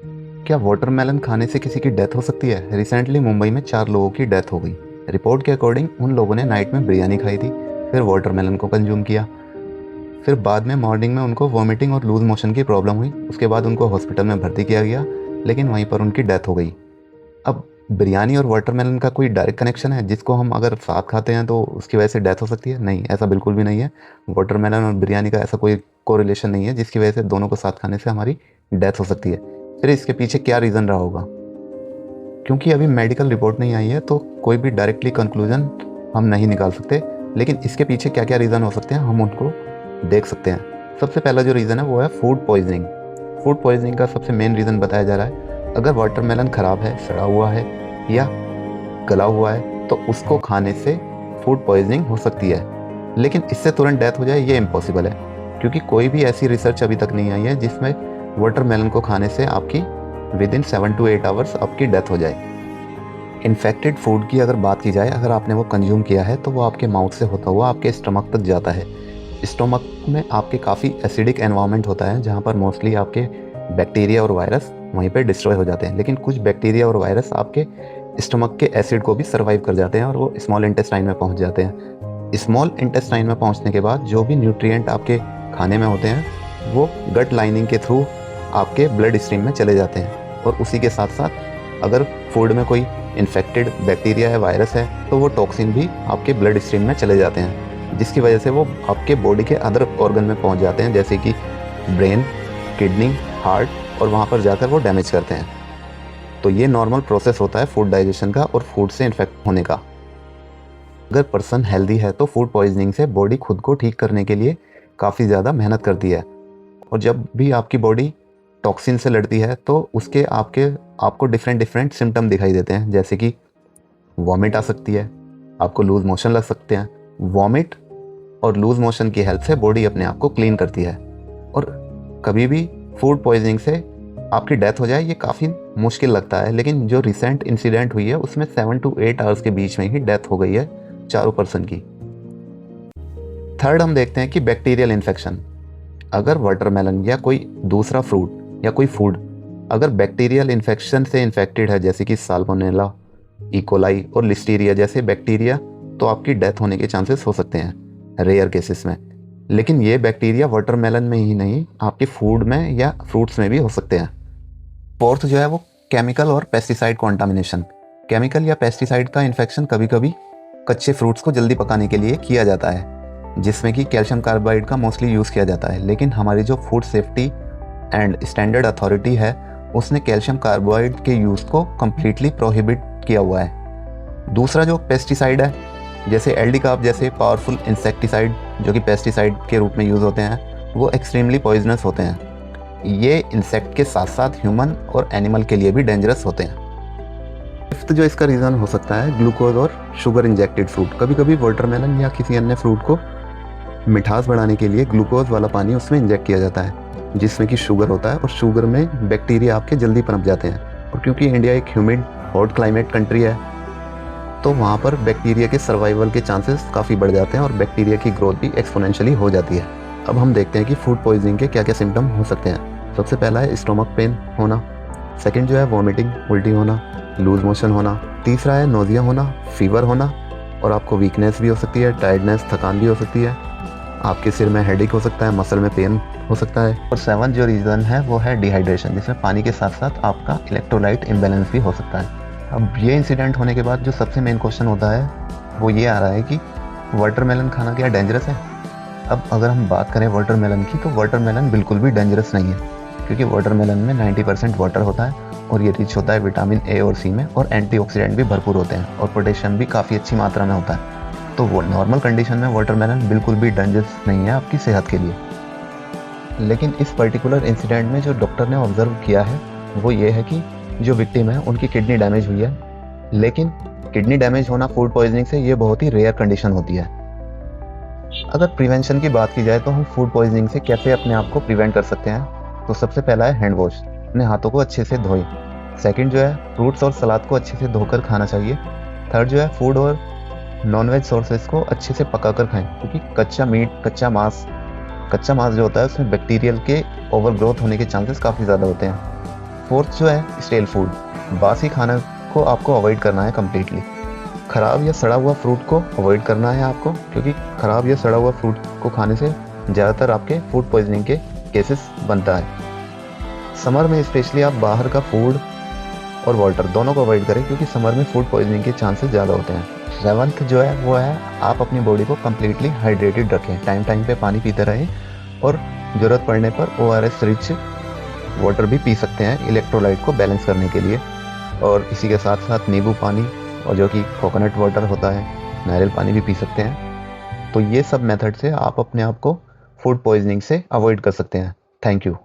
क्या वाटरमेलन खाने से किसी की डेथ हो सकती है? रिसेंटली मुंबई में 4 लोगों की डेथ हो गई। रिपोर्ट के अकॉर्डिंग उन लोगों ने नाइट में बिरयानी खाई थी, फिर वाटरमेलन को कंज्यूम किया, फिर बाद में मॉर्निंग में उनको वॉमिटिंग और लूज मोशन की प्रॉब्लम हुई। उसके बाद उनको हॉस्पिटल में भर्ती किया गया, लेकिन वहीं पर उनकी डेथ हो गई। अब बिरयानी और वाटरमेलन का कोई डायरेक्ट कनेक्शन है जिसको हम अगर साथ खाते हैं तो उसकी वजह से डेथ हो सकती है? नहीं, ऐसा बिल्कुल भी नहीं है। वाटरमेलन और बिरयानी का ऐसा कोई कोरिलेशन नहीं है जिसकी वजह से दोनों को साथ खाने से हमारी डेथ हो सकती है। फिर इसके पीछे क्या रीज़न रहा होगा? क्योंकि अभी मेडिकल रिपोर्ट नहीं आई है तो कोई भी डायरेक्टली कंक्लूजन हम नहीं निकाल सकते, लेकिन इसके पीछे क्या क्या रीज़न हो सकते हैं हम उनको देख सकते हैं। सबसे पहला जो रीज़न है वो है फूड पॉइजनिंग। फूड पॉइजनिंग का सबसे मेन रीज़न बताया जा रहा है, अगर वाटरमेलन ख़राब है, सड़ा हुआ है या गला हुआ है तो उसको खाने से फूड पॉइजनिंग हो सकती है। लेकिन इससे तुरंत डेथ हो जाए ये इम्पॉसिबल है, क्योंकि कोई भी ऐसी रिसर्च अभी तक नहीं आई है जिसमें वाटरमेलन को खाने से आपकी विदिन 7 to 8 आवर्स आपकी डेथ हो जाए। इन्फेक्टेड फूड की अगर बात की जाए, अगर आपने वो कंज्यूम किया है तो वो आपके माउथ से होता हुआ आपके स्टमक तक जाता है। स्टमक में आपके काफ़ी एसिडिक एनवायरनमेंट होता है जहाँ पर मोस्टली आपके बैक्टीरिया और वायरस वहीं पे डिस्ट्रॉय हो जाते हैं, लेकिन कुछ बैक्टीरिया और वायरस आपके स्टमक के एसिड को भी सर्वाइव कर जाते हैं और वो स्मॉल इंटेस्टाइन में पहुंच जाते हैं। स्मॉल इंटेस्टाइन में पहुंचने के बाद जो भी न्यूट्रिएंट आपके खाने में होते हैं वो गट लाइनिंग के थ्रू आपके ब्लड स्ट्रीम में चले जाते हैं, और उसी के साथ साथ अगर फूड में कोई इन्फेक्टेड बैक्टीरिया है, वायरस है, तो वो टॉक्सिन भी आपके ब्लड स्ट्रीम में चले जाते हैं, जिसकी वजह से वो आपके बॉडी के अदर ऑर्गन में पहुंच जाते हैं, जैसे कि ब्रेन, किडनी, हार्ट, और वहाँ पर जाकर वो डैमेज करते हैं। तो ये नॉर्मल प्रोसेस होता है फूड डाइजेशन का और फूड से इन्फेक्ट होने का। अगर पर्सन हेल्दी है तो फूड पॉइजनिंग से बॉडी खुद को ठीक करने के लिए काफ़ी ज़्यादा मेहनत करती है, और जब भी आपकी बॉडी टॉक्सिन से लड़ती है तो उसके आपको डिफरेंट सिम्टम दिखाई देते हैं, जैसे कि वॉमिट आ सकती है, आपको लूज मोशन लग सकते हैं। वॉमिट और लूज मोशन की हेल्प से बॉडी अपने आप को क्लीन करती है, और कभी भी फूड पॉइजनिंग से आपकी डेथ हो जाए ये काफ़ी मुश्किल लगता है, लेकिन जो रिसेंट इंसिडेंट हुई है उसमें 7 to 8 आवर्स के बीच में ही डेथ हो गई है चारों पर्सन की। थर्ड हम देखते हैं कि बैक्टीरियल इन्फेक्शन। अगर वाटरमेलन या कोई दूसरा फ्रूट या कोई फूड अगर बैक्टीरियल इन्फेक्शन से इन्फेक्टेड है, जैसे कि साल्मोनेला, इकोलाई और लिस्टीरिया जैसे बैक्टीरिया, तो आपकी डेथ होने के चांसेस हो सकते हैं रेयर केसेस में। लेकिन ये बैक्टीरिया वाटरमेलन में ही नहीं, आपके फूड में या फ्रूट्स में भी हो सकते हैं। फोर्थ जो है वो केमिकल और पेस्टिसाइड कॉन्टामिनेशन। केमिकल या पेस्टिसाइड का इन्फेक्शन कभी कभी कच्चे फ्रूट्स को जल्दी पकाने के लिए किया जाता है, जिसमें कि कैल्शियम कार्बाइड का मोस्टली यूज़ किया जाता है, लेकिन हमारी जो food safety and standard authority है उसने कैल्शियम कार्बाइड के यूज़ को कम्प्लीटली प्रोहिबिट किया हुआ है। दूसरा जो पेस्टिसाइड है, जैसे एल्डिकार्ब जैसे पावरफुल इंसेक्टिसाइड जो कि पेस्टिसाइड के रूप में यूज़ होते हैं, वो एक्सट्रीमली पॉइजनस होते हैं। ये इंसेक्ट के साथ साथ ह्यूमन और एनिमल के लिए भी डेंजरस होते हैं। फिफ्थ जो इसका रीज़न हो सकता है, ग्लूकोज और शुगर इंजेक्टेड फ्रूट। कभी कभी वाटरमेलन या किसी अन्य फ्रूट को मिठास बढ़ाने के लिए ग्लूकोज वाला पानी उसमें इंजेक्ट किया जाता है, जिसमें कि शुगर होता है, और शुगर में बैक्टीरिया आपके जल्दी पनप जाते हैं। और क्योंकि इंडिया एक ह्यूमिड हॉट क्लाइमेट कंट्री है तो वहाँ पर बैक्टीरिया के सर्वाइवल के चांसेस काफ़ी बढ़ जाते हैं और बैक्टीरिया की ग्रोथ भी एक्सपोनेंशियली हो जाती है। अब हम देखते हैं कि फूड पॉइजनिंग के क्या क्या सिम्टम हो सकते हैं। सबसे पहला है स्टोमक पेन होना, सेकंड जो है वॉमिटिंग, उल्टी होना, लूज मोशन होना, तीसरा है नोजिया होना, फीवर होना, और आपको वीकनेस भी हो सकती है, टायर्डनेस, थकान भी हो सकती है, आपके सिर में हेडेक हो सकता है, मसल में पेन हो सकता है, और सेवन जो रीज़न है वो है डिहाइड्रेशन, जिसमें पानी के साथ साथ आपका इलेक्ट्रोलाइट इम्बैलेंस भी हो सकता है। अब ये इंसिडेंट होने के बाद जो सबसे मेन क्वेश्चन होता है वो ये आ रहा है कि वाटरमेलन खाना क्या डेंजरस है? अब अगर हम बात करें वाटरमेलन की, तो वाटरमेलन बिल्कुल भी डेंजरस नहीं है, क्योंकि वाटरमेलन में 90% वाटर होता है और ये रिच होता है विटामिन ए और सी में, और एंटीऑक्सीडेंट भी भरपूर होते हैं, और पोटेशियम भी काफ़ी अच्छी मात्रा में होता है। तो वो नॉर्मल कंडीशन में वाटरमेलन बिल्कुल भी डेंजरस नहीं है आपकी सेहत के लिए। लेकिन इस पर्टिकुलर इंसिडेंट में जो डॉक्टर ने ऑब्जर्व किया है वो ये है कि जो विक्टिम है उनकी किडनी डैमेज हुई है, लेकिन किडनी डैमेज होना फूड पॉइजनिंग से ये बहुत ही रेयर कंडीशन होती है। अगर प्रिवेंशन की बात की जाए तो हम फूड पॉइजनिंग से कैसे अपने आप को प्रिवेंट कर सकते हैं, तो सबसे पहला है हैंड वॉश, अपने हाथों को अच्छे से धोएं। सेकंड जो है फ्रूट्स और सलाद को अच्छे से धोकर खाना चाहिए। थर्ड जो है फूड और नॉनवेज सोर्सेज को अच्छे से पकाकर खाएं, क्योंकि कच्चा मीट, कच्चा मांस जो होता है उसमें बैक्टीरियल के ओवरग्रोथ होने के चांसेस काफ़ी ज़्यादा होते हैं। फोर्थ जो है स्टेल फूड, बासी खाना को आपको अवॉइड करना है कम्प्लीटली। ख़राब या सड़ा हुआ फ्रूट को अवॉइड करना है आपको, क्योंकि ख़राब या सड़ा हुआ फ्रूट को खाने से ज़्यादातर आपके फूड पॉइजनिंग के केसेस बनता है। समर में स्पेशली आप बाहर का फूड और वाटर दोनों को अवॉइड करें, क्योंकि समर में फूड पॉइजनिंग के चांसेस ज़्यादा होते हैं। 7th जो है वो है आप अपनी बॉडी को कम्प्लीटली हाइड्रेटेड रखें, टाइम टाइम पे पानी पीते रहें और ज़रूरत पड़ने पर ORS रिच वाटर भी पी सकते हैं इलेक्ट्रोलाइट को बैलेंस करने के लिए। और इसी के साथ साथ नींबू पानी और जो कि कोकोनट वाटर होता है, नारियल पानी भी पी सकते हैं। तो ये सब मेथड से आप अपने आप को फूड पॉइजनिंग से अवॉइड कर सकते हैं। Thank you.